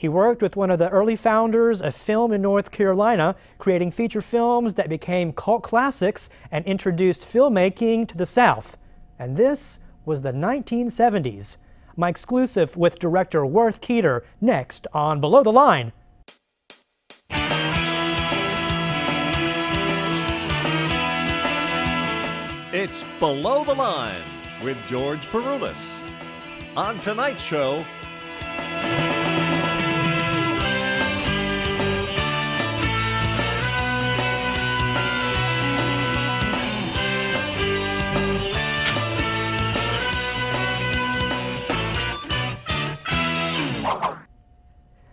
He worked with one of the early founders of film in North Carolina, creating feature films that became cult classics and introduced filmmaking to the South. And this was the 1970s. My exclusive with director Worth Keeter next on Below the Line. It's Below the Line with George Peroulas. On tonight's show,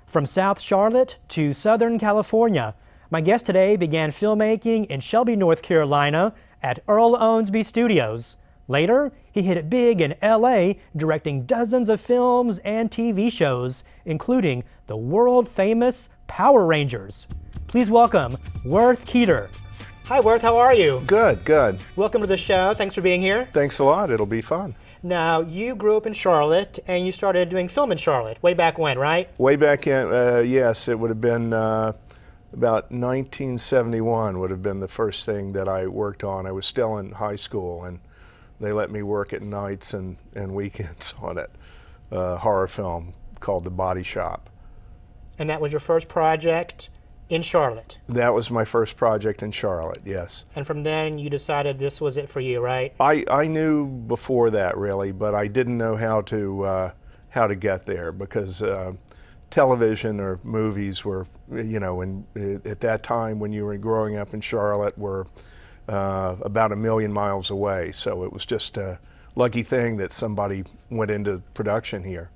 from South Charlotte to Southern California, my guest today began filmmaking in Shelby, North Carolina at Earl Owensby Studios. Later, he hit it big in L.A., directing dozens of films and TV shows, including the world-famous Power Rangers. Please welcome Worth Keeter. Hi, Worth. How are you? Good, good. Welcome to the show. Thanks for being here. Thanks a lot. It'll be fun. Now, you grew up in Charlotte, and you started doing film in Charlotte way back when, right? Way back in, yes, it would have been about 1971 would have been the first thing that I worked on. I was still in high school, and they let me work at nights and weekends on it. Horror film called The Body Shop. And that was your first project in Charlotte? That was my first project in Charlotte, yes. And from then you decided this was it for you, right? I knew before that, really, but I didn't know how to get there, because television or movies were, you know, at that time when you were growing up in Charlotte, were about 1 million miles away. So it was just a lucky thing that somebody went into production here.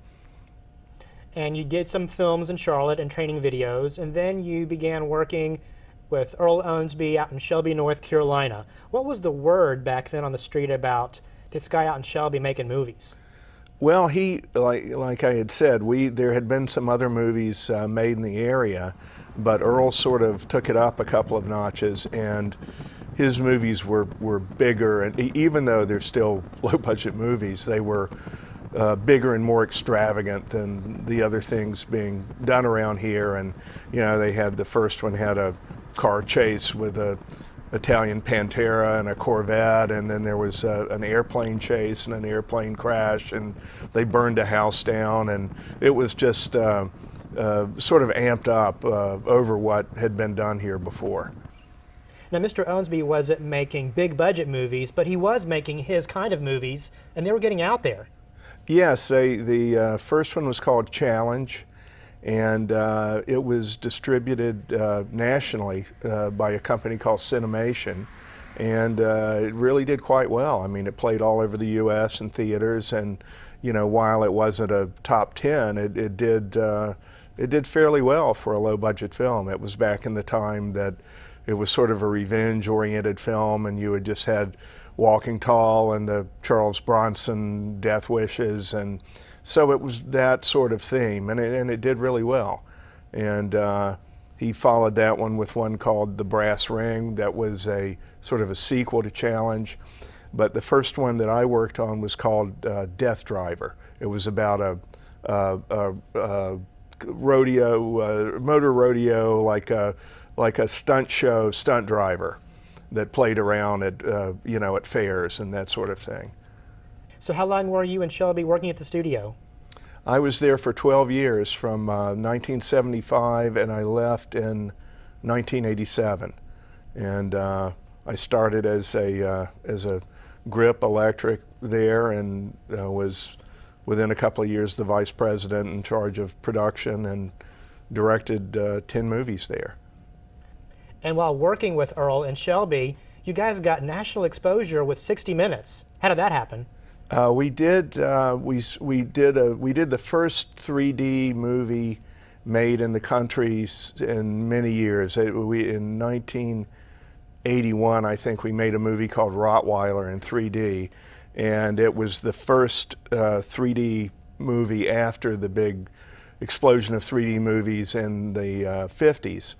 And you did some films in Charlotte and training videos, and then you began working with Earl Owensby out in Shelby, North Carolina. What was the word back then on the street about this guy out in Shelby making movies? Well, he, like I had said, there had been some other movies made in the area, but Earl sort of took it up a couple of notches, and his movies were bigger, and even though they're still low-budget movies, they were bigger and more extravagant than the other things being done around here. And you know, they had, the first one had a car chase with a Italian Pantera and a Corvette, and then there was an airplane chase and an airplane crash, and they burned a house down, and it was just sort of amped up over what had been done here before. Now, Mr. Owensby wasn't making big budget movies, but he was making his kind of movies, and they were getting out there. Yes, the first one was called Challenge, and it was distributed nationally by a company called Cinemation, and it really did quite well. I mean, it played all over the U.S. in theaters, and you know, while it wasn't a top 10, it did fairly well for a low-budget film. It was back in the time that it was sort of a revenge-oriented film, and you had just had Walking Tall and the Charles Bronson Death Wishes, and so it was that sort of theme, and it did really well. And he followed that one with one called The Brass Ring, that was a sort of a sequel to Challenge. But the first one that I worked on was called Death Driver. It was about a rodeo, motor rodeo, like a stunt show stunt driver that played around at you know, at fairs and that sort of thing. So how long were you in Shelby working at the studio? I was there for 12 years, from 1975, and I left in 1987. And I started as a grip electric there, and was within a couple of years the vice president in charge of production, and directed 10 movies there. And while working with Earl in Shelby, you guys got national exposure with 60 Minutes. How did that happen? We did the first 3D movie made in the country in many years. In 1981, I think, we made a movie called Rottweiler in 3D, and it was the first 3D movie after the big explosion of 3D movies in the 50s.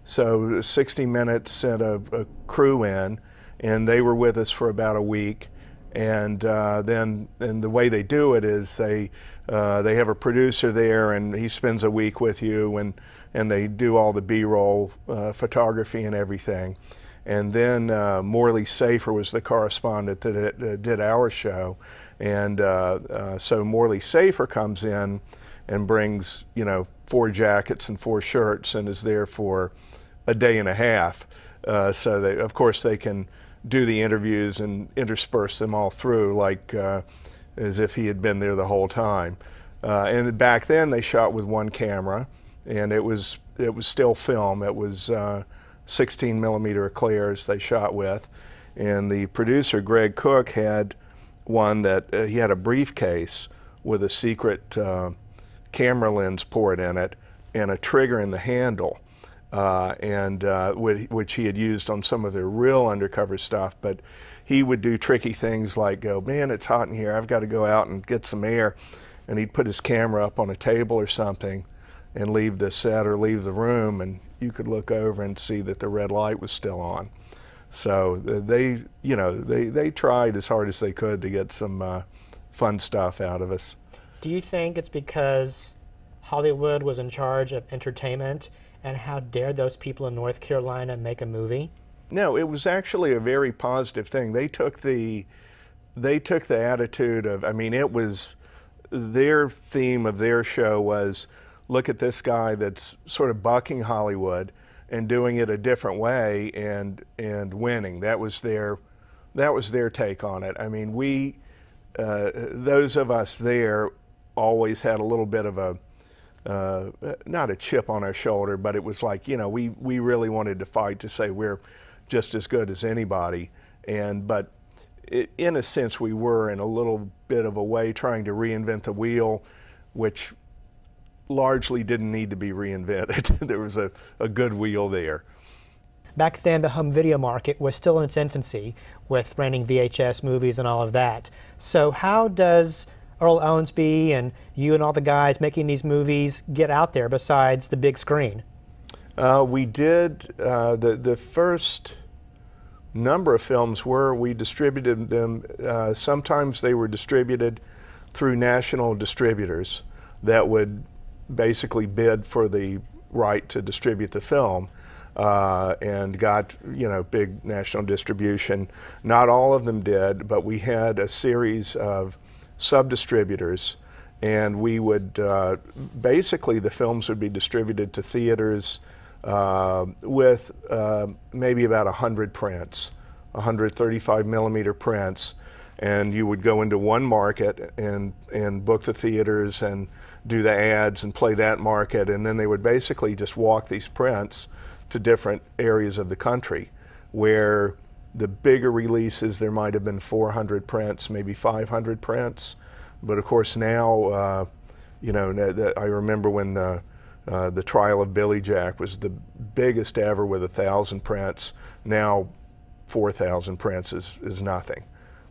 So 60 Minutes sent a crew in, and they were with us for about a week. And then the way they do it is they have a producer there, and he spends a week with you, and they do all the B-roll photography and everything. And then Morley Safer was the correspondent that did our show, and so Morley Safer comes in and brings 4 jackets and 4 shirts and is there for a day and a half. So they, of course, they can do the interviews and intersperse them all through like as if he had been there the whole time. And back then they shot with 1 camera, and it was still film. It was 16 millimeter Eclairs they shot with, and the producer Greg Cook had one that he had a briefcase with a secret camera lens port in it and a trigger in the handle. Which he had used on some of their real undercover stuff, but he would do tricky things like go, man, it's hot in here, I've got to go out and get some air, and he'd put his camera up on a table or something and leave the set or leave the room, and you could look over and see that the red light was still on. So they tried as hard as they could to get some fun stuff out of us. Do you think it's because Hollywood was in charge of entertainment, and how dare those people in North Carolina make a movie? No, it was actually a very positive thing. They took the attitude of, I mean, it was their theme of their show was, look at this guy that's sort of bucking Hollywood and doing it a different way and winning. That was their take on it. I mean, those of us there always had a little bit of a not a chip on our shoulder, but it was like, we really wanted to fight to say we're just as good as anybody. But in a sense, we were in a little bit of a way trying to reinvent the wheel, which largely didn't need to be reinvented. There was a good wheel there. Back then, the home video market was still in its infancy with renting VHS movies and all of that. So how does Earl Owensby and you and all the guys making these movies get out there besides the big screen? We did the first number of films we distributed them. Sometimes they were distributed through national distributors that would basically bid for the right to distribute the film, and got big national distribution. Not all of them did, but we had a series of sub-distributors, and we would basically the films would be distributed to theaters with maybe about 100 prints, 135 millimeter prints, and you would go into one market and book the theaters and do the ads and play that market, and then they would basically just walk these prints to different areas of the country where the bigger releases, there might have been 400 prints, maybe 500 prints. But of course now, I remember when the Trial of Billy Jack was the biggest ever with 1,000 prints. Now 4,000 prints is nothing.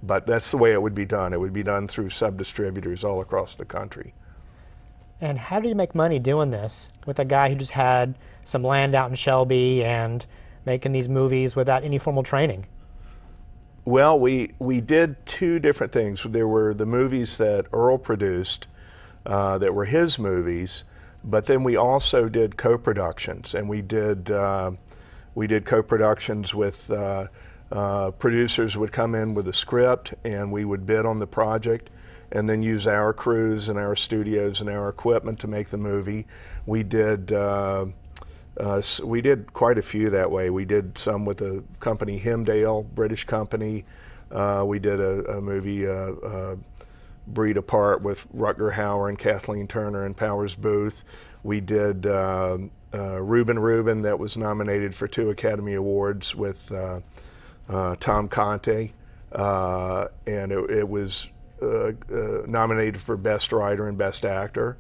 But that's the way it would be done. It would be done through sub-distributors all across the country. And how did you make money doing this with a guy who just had some land out in Shelby and making these movies without any formal training? Well, we did 2 different things. There were the movies that Earl produced that were his movies, but then we also did co-productions, and we did co-productions with producers would come in with a script, and we would bid on the project and then use our crews and our studios and our equipment to make the movie. We did quite a few that way. We did some with a company, Hemdale, British company. We did a movie, Breed Apart, with Rutger Hauer and Kathleen Turner and Powers Booth. We did Reuben that was nominated for 2 Academy Awards with Tom Conte, and it was nominated for Best Writer and Best Actor.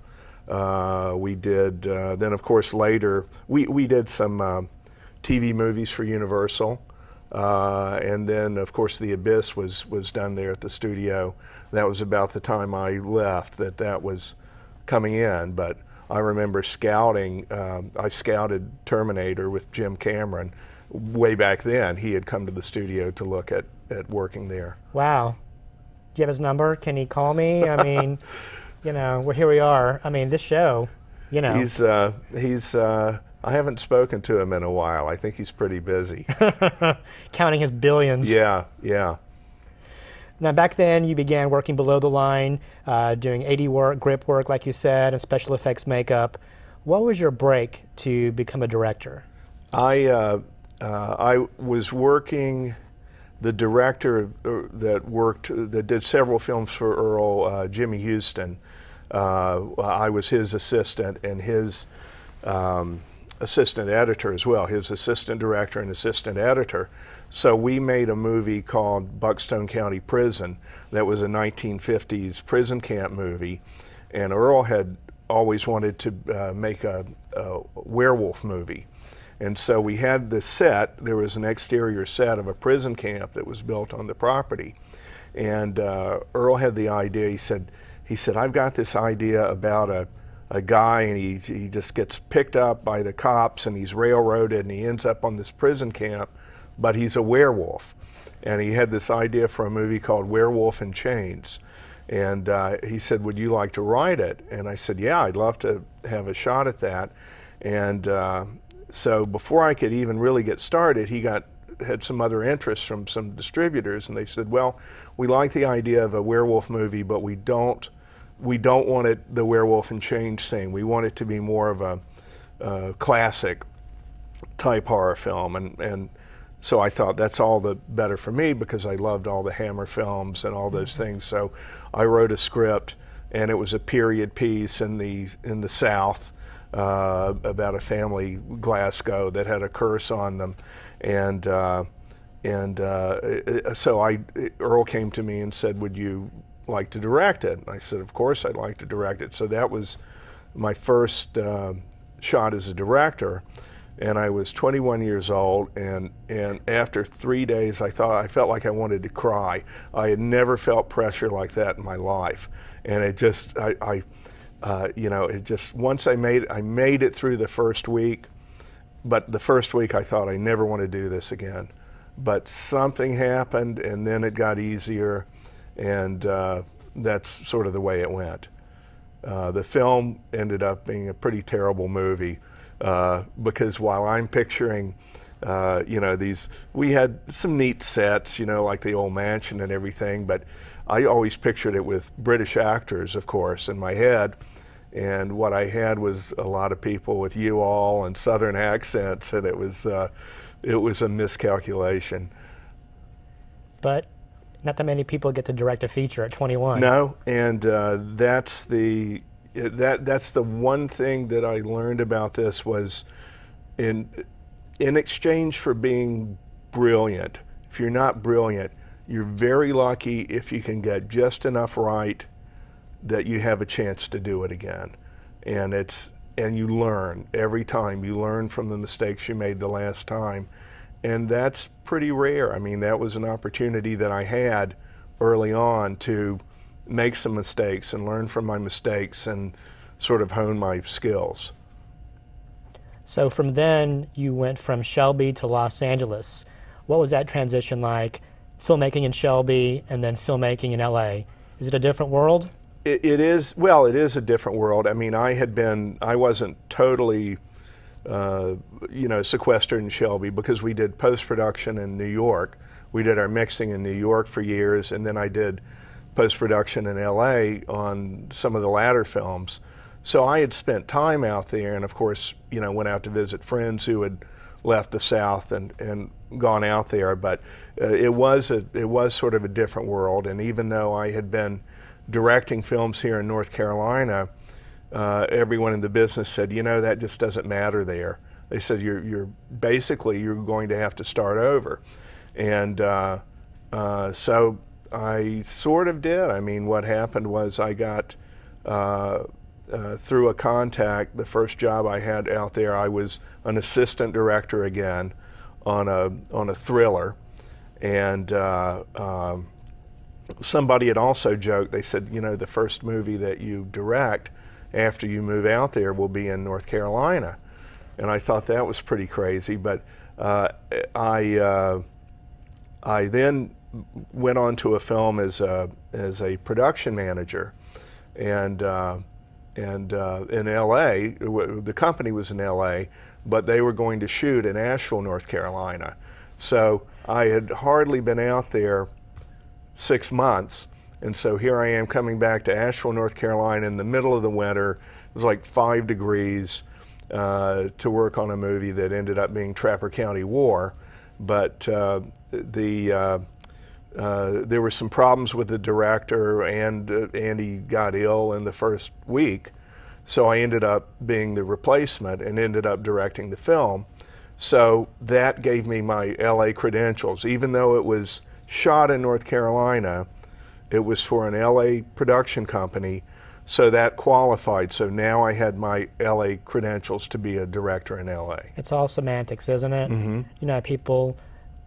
We did, then of course later, we did some TV movies for Universal, and then of course The Abyss was done there at the studio. That was about the time I left that was coming in, but I remember scouting, I scouted Terminator with Jim Cameron way back then. He had come to the studio to look at working there. Wow. Do you have his number? Can he call me? I mean, you know, well, here we are. I mean, this show, you know. I haven't spoken to him in a while. I think he's pretty busy. Counting his billions. Yeah, yeah. Now, back then, you began working below the line, doing AD work, grip work, like you said, and special effects makeup. What was your break to become a director? I was working. The director that did several films for Earl, Jimmy Houston. I was his assistant and his assistant editor as well, his assistant director and assistant editor. So we made a movie called Buckstone County Prison that was a 1950s prison camp movie, and Earl had always wanted to make a werewolf movie. And so we had the set. There was an exterior set of a prison camp that was built on the property. And Earl had the idea. He said, I've got this idea about a guy, and he just gets picked up by the cops, and he's railroaded, and he ends up on this prison camp, but he's a werewolf. And he had this idea for a movie called Werewolf in Chains. And he said, would you like to write it? And I said, yeah, I'd love to have a shot at that. And so before I could even really get started, he had some other interests from some distributors, and they said, well, we like the idea of a werewolf movie, but we don't want it the Werewolf in Chains thing. We want it to be more of a classic type horror film. And so I thought that's all the better for me, because I loved all the Hammer films and all those things. So I wrote a script, and it was a period piece in the South. About a family, Glasgow, that had a curse on them, and so Earl came to me and said, would you like to direct it? And I said, of course I'd like to direct it. So that was my first shot as a director, and I was 21 years old, and after 3 days I felt like I wanted to cry. I had never felt pressure like that in my life, and it just you know, it just, once I made it through the first week, but the first week I thought I never want to do this again. But something happened, and then it got easier, and that's sort of the way it went. The film ended up being a pretty terrible movie, because while I'm picturing, you know, we had some neat sets, you know, like the old mansion and everything, but I always pictured it with British actors, of course, in my head, and what I had was a lot of people with you-all and Southern accents, and it was a miscalculation. But not that many people get to direct a feature at 21. No, and that's the one thing that I learned about this was in exchange for being brilliant. If you're not brilliant, you're very lucky if you can get just enough right that you have a chance to do it again. And you learn every time. You learn from the mistakes you made the last time. And that's pretty rare. I mean, that was an opportunity that I had early on to make some mistakes and learn from my mistakes and sort of hone my skills. So from then, you went from Shelby to Los Angeles. What was that transition like? Filmmaking in Shelby and then filmmaking in LA. Is it a different world? It is. Well, it is a different world. I mean, I wasn't totally, you know, sequestered in Shelby, because we did post-production in New York. We did our mixing in New York for years, and then I did post-production in LA on some of the latter films. So I had spent time out there, and of course, you know, went out to visit friends who had left the South and gone out there. But it was sort of a different world. And even though I had been directing films here in North Carolina, everyone in the business said, you know, that just doesn't matter there. They said, you're basically going to have to start over. And so I sort of did. I mean, what happened was I got, through a contact, the first job I had out there, I was an assistant director again on a thriller. And somebody had also joked, they said, you know, the first movie that you direct after you move out there will be in North Carolina. And I thought that was pretty crazy, but I then went on to a film as a production manager, and in L.A. The company was in L.A., but they were going to shoot in Asheville, North Carolina. So I had hardly been out there 6 months, and so here I am coming back to Asheville, North Carolina in the middle of the winter. It was like 5 degrees to work on a movie that ended up being Trapper County War, but there were some problems with the director, and he got ill in the first week. So I ended up being the replacement and ended up directing the film. So that gave me my LA credentials. Even though it was shot in North Carolina, it was for an LA production company, so that qualified. So now I had my LA credentials to be a director in LA. It's all semantics, isn't it? Mm-hmm. You know, people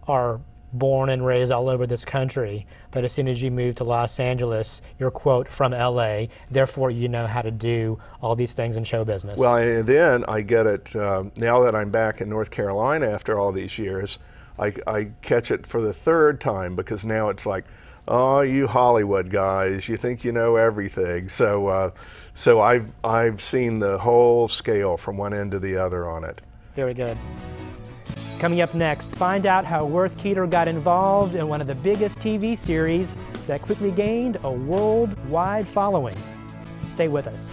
are born and raised all over this country, but as soon as you move to Los Angeles, you're, quote, from LA, therefore you know how to do all these things in show business. Well, and then I get it, now that I'm back in North Carolina after all these years, I catch it for the third time, because now it's like, oh, you Hollywood guys, you think you know everything. So I've seen the whole scale from one end to the other on it. Very good. Coming up next, find out how Worth Keeter got involved in one of the biggest TV series that quickly gained a worldwide following. Stay with us.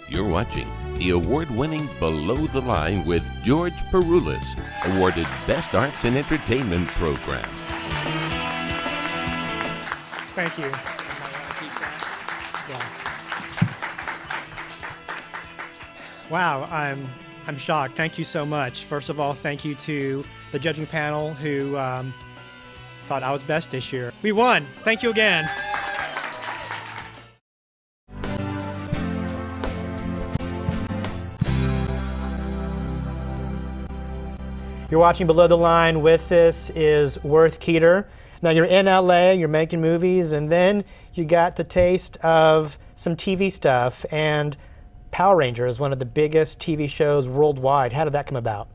You're watching the award-winning Below the Line with George Peroulas, awarded Best Arts and Entertainment Program. Thank you. Wow, I'm shocked. Thank you so much. First of all, thank you to the judging panel who thought I was best this year. We won. Thank you again. You're watching Below the Line. With this is Worth Keeter. Now you're in LA, you're making movies, and then you got the taste of some TV stuff, and Power Rangers, one of the biggest TV shows worldwide. How did that come about?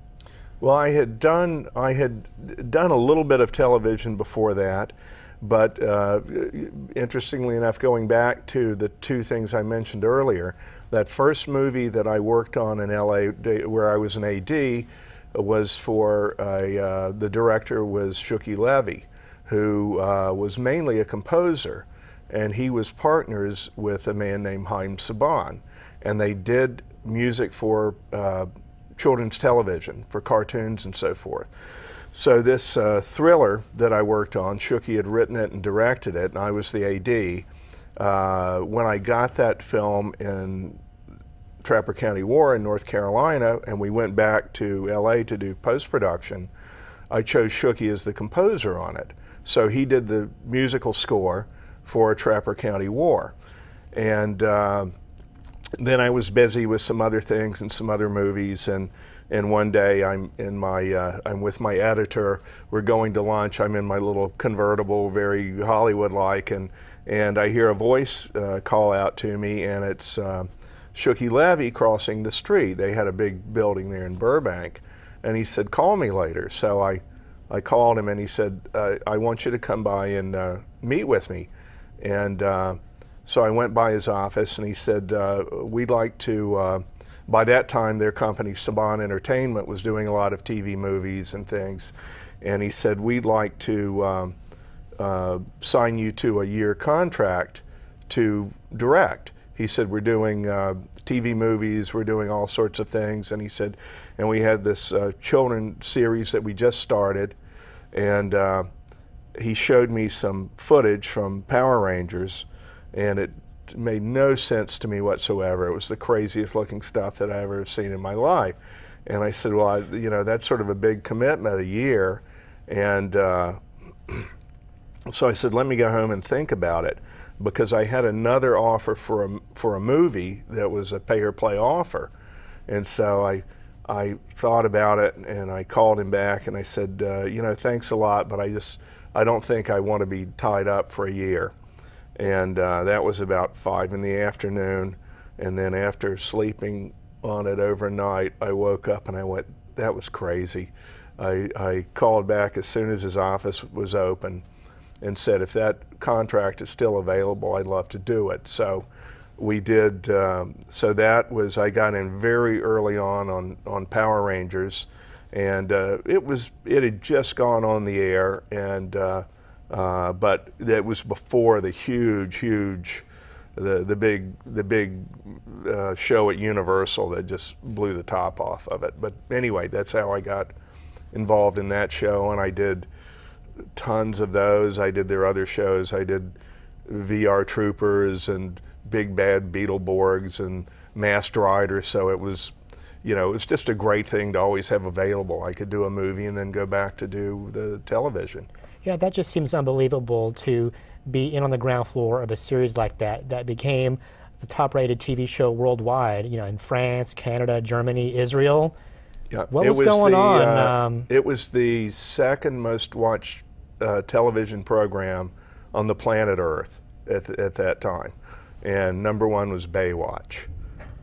Well, I had done a little bit of television before that, but interestingly enough, going back to the two things I mentioned earlier, that first movie that I worked on in LA, where I was an AD, was for the director was Shuki Levy, who was mainly a composer, and he was partners with a man named Haim Saban, and they did music for children's television, for cartoons and so forth. So this thriller that I worked on, Shuki had written it and directed it, and I was the AD. When I got that film in Trapper County War in North Carolina, and we went back to LA to do post-production, I chose Shuki as the composer on it. So he did the musical score for Trapper County War. And then I was busy with some other things and some other movies, and one day I'm with my editor, we're going to lunch, I'm in my little convertible, very Hollywood-like, and I hear a voice call out to me, and it's Shuki Levy crossing the street. They had a big building there in Burbank, and he said, call me later. So I called him, and he said, I want you to come by and meet with me. And so I went by his office, and he said, we'd like to, by that time their company, Saban Entertainment, was doing a lot of TV movies and things, and he said, we'd like to sign you to a year contract to direct. He said, we're doing TV movies, we're doing all sorts of things, and he said, and we had this children's series that we just started, and he showed me some footage from Power Rangers, and it made no sense to me whatsoever. It was the craziest looking stuff that I ever seen in my life. And I said, well, you know, that's sort of a big commitment, a year, and so I said, let me go home and think about it, because I had another offer for a movie that was a pay-or-play offer. And so I thought about it, and I called him back, and I said, you know, thanks a lot, but I don't think I want to be tied up for a year. And that was about 5 in the afternoon, And then after sleeping on it overnight, I woke up and I went, that was crazy. I called back as soon as his office was open and said, if that contract is still available, I'd love to do it. So we did, so that was, I got in very early on Power Rangers, and it had just gone on the air, and but that was before the the big show at Universal that just blew the top off of it. But anyway, that's how I got involved in that show, and I did tons of those. I did their other shows. I did VR Troopers and Big Bad Beetleborgs and Masked Riders. So it was, you know, it was just a great thing to always have available. I could do a movie and then go back to do the television. Yeah, that just seems unbelievable to be in on the ground floor of a series like that that became the top-rated TV show worldwide, you know, in France, Canada, Germany, Israel. Yeah, what was going on? It was the second most watched television program on the planet Earth at that time, and number one was Baywatch.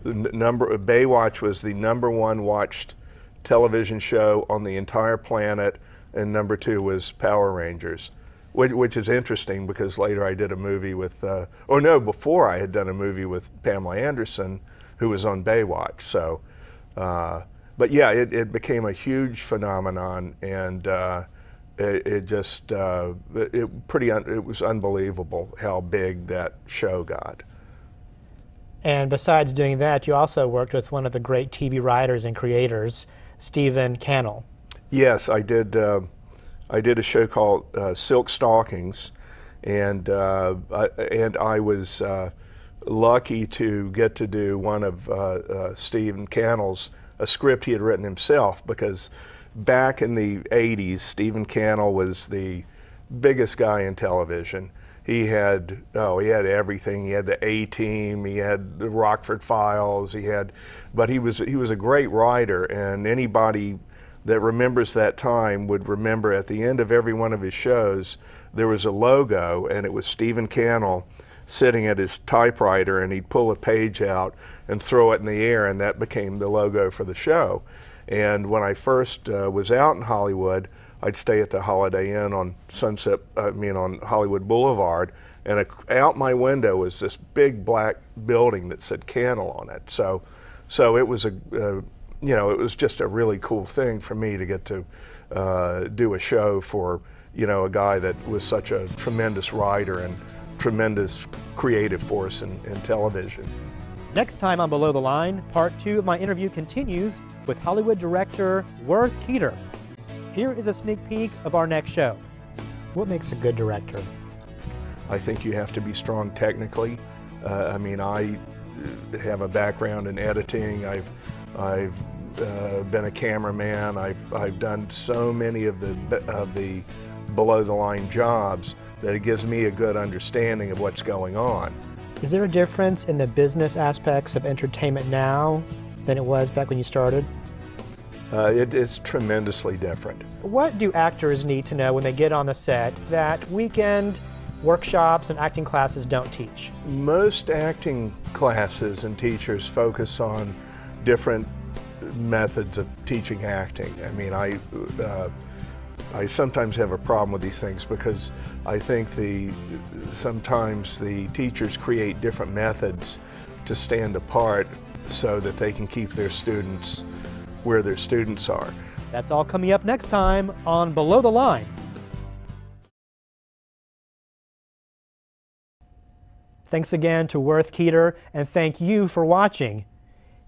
Baywatch was the #1 watched television show on the entire planet, and number 2 was Power Rangers, which is interesting because later I did a movie with, before I had done a movie with Pamela Anderson, who was on Baywatch. So, but yeah, it became a huge phenomenon, and it was unbelievable how big that show got. And besides doing that, you also worked with one of the great TV writers and creators, Stephen Cannell. Yes, I did. I did a show called Silk Stockings, and I was lucky to get to do one of Stephen Cannell's, a script he had written himself, because back in the 80s, Stephen Cannell was the biggest guy in television. He had everything. He had the A-Team, he had the Rockford Files, but he was a great writer, and anybody that remembers that time would remember at the end of every one of his shows there was a logo, and it was Stephen Cannell sitting at his typewriter, and he'd pull a page out and throw it in the air, and that became the logo for the show. And when I first was out in Hollywood, I'd stay at the Holiday Inn on on Hollywood Boulevard, and out my window was this big black building that said Cannell on it. So it was it was just a really cool thing for me to get to do a show for, a guy that was such a tremendous writer and tremendous creative force in television. Next time on Below the Line, part 2 of my interview continues with Hollywood director Worth Keeter. Here is a sneak peek of our next show. What makes a good director? I think you have to be strong technically. I have a background in editing. I've been a cameraman. I've done so many of the below the line jobs that it gives me a good understanding of what's going on. Is there a difference in the business aspects of entertainment now than it was back when you started? It's tremendously different. What do actors need to know when they get on the set that weekend workshops and acting classes don't teach? Most acting classes and teachers focus on different methods of teaching acting. I sometimes have a problem with these things because I think sometimes the teachers create different methods to stand apart so that they can keep their students where their students are. That's all coming up next time on Below the Line. Thanks again to Worth Keeter, and thank you for watching.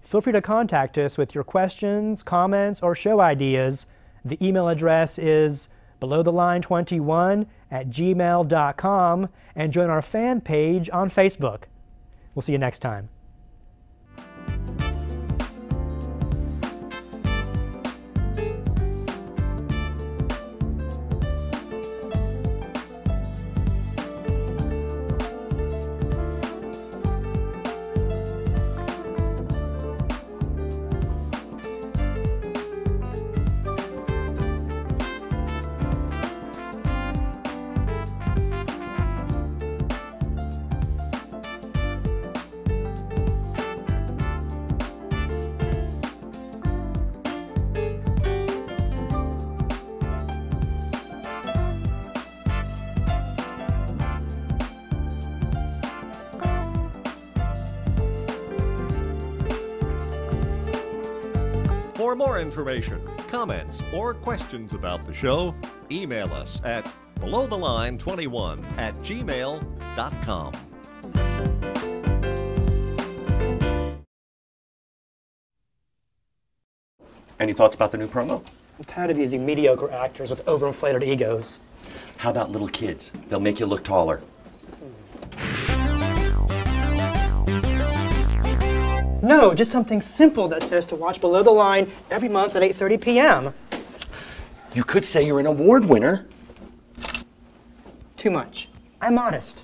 Feel free to contact us with your questions, comments, or show ideas. The email address is belowtheline21@gmail.com, and join our fan page on Facebook. We'll see you next time. For more information, comments, or questions about the show, email us at belowtheline21@gmail.com. Any thoughts about the new promo? I'm tired of using mediocre actors with overinflated egos. How about little kids? They'll make you look taller. No, just something simple that says to watch Below the Line every month at 8:30 p.m. You could say you're an award winner. Too much. I'm modest.